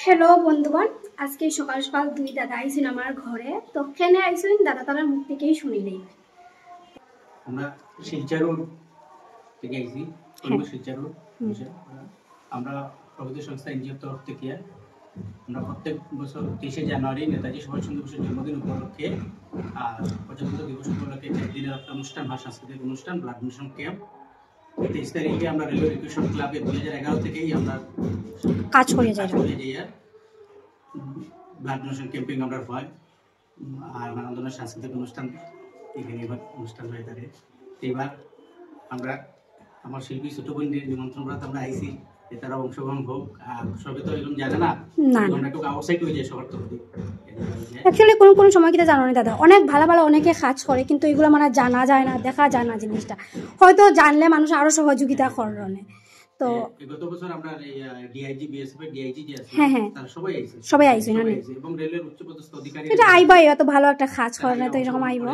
Hello বন্ধুগণ, আজকে সকাল সকাল দুই দাদা আইছেন আমার ঘরে। তো কেন আইছেন দাদা তার মুখ থেকেই শুনিলেই। আমরা শিলচর রোড থেকে আইছি, শিলচর রোড। আমরা প্রগতি সংস্থা এনজিওর তরফ থেকে আমরা প্রত্যেক বছর 30শে জানুয়ারি নেতাজি সুভাষচন্দ্র বসুর জন্মদিন উপলক্ষে আর প্রজাতন্ত্র দিবস উপলক্ষে একদিনের একটা অনুষ্ঠান হয়, সাংস্কৃতিক অনুষ্ঠান, ব্লাড ডোনেশন ক্যাম্প। 23 তারিখে আমরা রেলওয়ে রিক্রুটমেন্ট ক্লাবে 2011 থেকেই আমরা কাজ করে যাই ব্লাড ডোনেশন ক্যাম্পিং আমরা হয় আর নানা ধরনের সাংস্কৃতিক অনুষ্ঠান এখানে অনুষ্ঠান হয়ে থাকে। এবার আমরা আমার শিল্পী ছোট বোনদের নিমন্ত্রণ করাতে আমরা আইসি, তারা অংশগ্রহণ হোক। আর সবে তো এরকম জানে না, আমরা একটু আউটসাইড হয়ে যায় শহর থেকে। অ্যাকচুয়ালি কোন সময় কিটা জানো না দাদা, অনেক ভালো ভালো অনেকে কাজ করে কিন্তু এগুলো মানে জানা যায় না, দেখা যায় না জিনিসটা। হয়তো জানলে মানুষ আরো সহযোগিতা করবে। তো গত বছর আমরা ডিআইজি বিএসএফ এর ডিআইজি যে আছে তারা সবাই আইছে না এবং রেলের উচ্চপদস্থ অধিকারী এটা আইবাই, এত ভালো একটা কাজ করে না তো এরকম আইবা,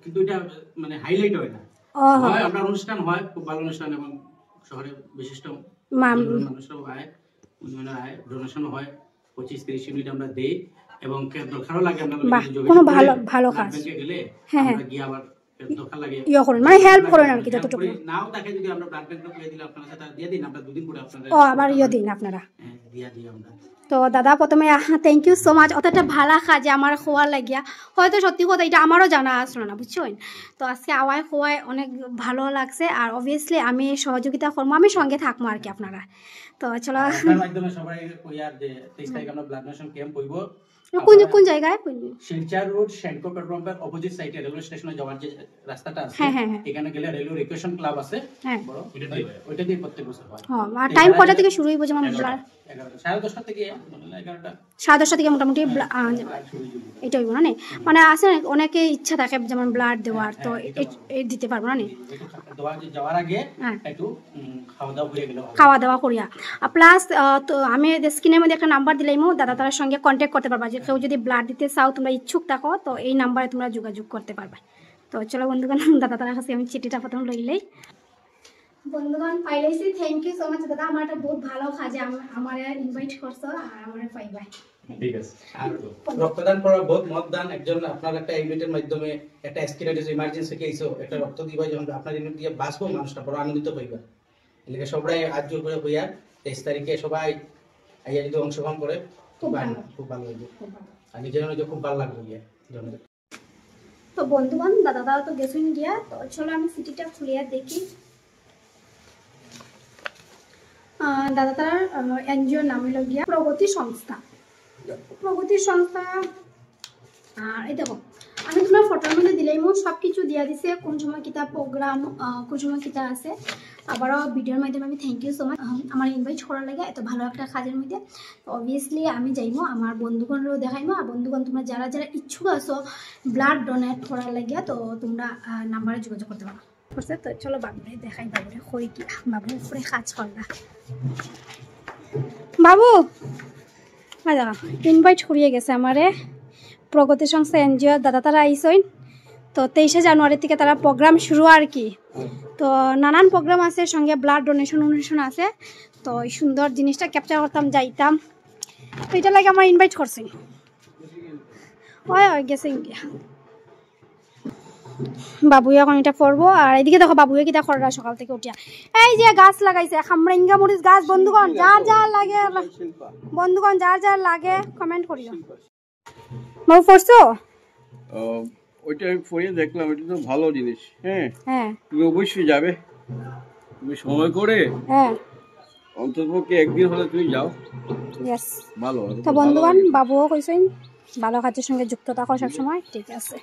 কিন্তু এটা মানে হাইলাইট হয় না। হয় আমরা অনুষ্ঠান হয়, খুব ভালো অনুষ্ঠান এবং শহরে বিশিষ্ট মানুষরাও আয়, ডোনেশন হয় 25-30 ইউনিট আমরা দেই এবং দরকারও লাগে আমরা কোনো ভালো কাজ গেলে আমরা গিয়ে আবার দরকার লাগে ইয়া করেন, মানে হেল্প করেন আর কি যতটুকু। নাও তাকে যদি আমরা ব্লাড ব্যাংকে দিয়ে দিলে আপনারা সেটা দিয়ে দিন, আমরা দুদিন পরে আপনারা আবার ইয়া দিন আপনারা দিয়া দিই আমরা। তো দাদা প্রথমে থ্যাংক ইউ সো মাচ, অতটা ভালো কাজে আমার খোয়ার লাগিয়া। হয়তো সত্যি কথা এটা আমারও জানা আসলো না, বুঝছেন। তো আজকে আওয়ায় খোয়ায় অনেক ভালো লাগছে আর অবভিয়াসলি আমি সহযোগিতা করবো, আমি সঙ্গে থাকবো আর কি আপনারা। তো চলো মাধ্যমে সবাই কইয়ার যে 23 তারিখ আমরা ব্লাড ডোনেশন ক্যাম্প হইব। কোন জায়গায়? শিলচর রোড সেন্ট্রো পেট্রোল পাম্পের অপোজিট সাইডে রেলওয়ে স্টেশনে যাওয়ার যে রাস্তাটা আছে, এখানে গেলে রেলওয়ে রিক্রিউশন ক্লাব আছে বড়, ওইটা দিয়ে প্রত্যেক বছর হয়। আর টাইম কটা থেকে শুরু হইব? যেমন 11:30 থেকে 11টা, 10:30 থেকে মোটামুটি এটা হইব না? মানে আছে অনেকে ইচ্ছা থাকে যেমন ব্লাড দেওয়ার, তো দিতে পারবো না যাওয়ার আগে একটু খাওয়া দাওয়া করিয়া। প্লাস তো আমি স্ক্রিনের মধ্যে একটা নাম্বার দিলাম, দাদা তার সঙ্গে কন্ট্যাক্ট করতে পারবা। যে কেউ যদি ব্লাড দিতে চাও, তোমরা ইচ্ছুক থাকো, তো এই নাম্বারে তোমরা যোগাযোগ করতে পারবে। তো চলো বন্ধুগণ, দাদা তার কাছে আমি চিঠিটা প্রথম লইলেই। বন্ধুগণ পাইলাইছি, থ্যাংক ইউ সো মাচ দাদা, আমার একটা বহুত ভালো কাজে আমার ইনভাইট করছো আর আমার পাইবাই। ঠিক আছে। আর রক্তদান করা বহুত মতদান, একজন আপনার একটা ইউনিটের মাধ্যমে একটা স্কিলেটিস ইমার্জেন্সি কেসো একটা রক্ত দিবা, যখন আপনার ইউনিট দিয়ে বাঁচবো, মানুষটা বড় আনন্দিত হইবা। এলাকা সবাই আজ জোর করে হইয়া 23 তারিখে সবাই আইয়া যদি অংশগ্রহণ করে খুব ভালো হইবে আর নিজের মধ্যে খুব ভালো লাগবে গিয়া। তো বন্ধুগণ দাদা তো গেছেন গিয়া, তো চলো আমি সিটিটা খুলিয়া দেখি। দাদা তার এনজিওর নাম হলো গিয়া প্রগতি সংস্থা। আর এই দেখো আমি তোমার ফটোর মধ্যে দিলেই সব কিছু দিয়া দিছে, কোন সময় কিতা প্রোগ্রাম, কোন সময় কিতা আছে। আবারও ভিডিওর মাধ্যমে আমি থ্যাংক ইউ সো মাচ আমার ইনভাইট করার লাগে এত ভালো একটা কাজের মধ্যে। অবভিয়াসলি আমি যাইমো, আমার বন্ধুগণেরও দেখাইমো। আর বন্ধুগণ তোমরা যারা যারা ইচ্ছুক আছো ব্লাড ডোনেট করার লাগিয়া, তো তোমরা নাম্বারে যোগাযোগ করতে পারো। তো চলো বাবুরে দেখাই, বাবুরে কই কি বাবুর উপরে কাজ করলা। বাবু ইনভাইট করিয়ে গেছে আমারে প্রগতি সংস্থা এনজিও, দাদা তারা আইসইন। তো 23শে জানুয়ারি থেকে তারা প্রোগ্রাম শুরু আর কি। তো নানান প্রোগ্রাম আছে, সঙ্গে ব্লাড ডোনেশন আছে। তো এই সুন্দর জিনিসটা ক্যাপচার করতাম, যাইতাম। তো এটা লাগে আমার ইনভাইট করছি। ওই গেছে বাবু এখন এটা করবো। আর এদিকে দেখো বাবুয়ে কিটা করে সকাল থেকে উঠিয়া এই যে গাছ লাগাইছে, খামরেঙ্গা মরিচ গাছ। বন্ধুগণ যার লাগে কমেন্ট করিও। বাবু পড়ছো? ওইটা পড়ে দেখলাম, এটা তো ভালো জিনিস। হ্যাঁ তুমি অবশ্যই যাবে, তুমি সময় করে অন্ততপক্ষে একদিন হলে তুমি যাও। ভালো। তো বন্ধুগণ বাবুও কইছেন ভালো কাজের সঙ্গে যুক্ত থাকো সবসময়। ঠিক আছে।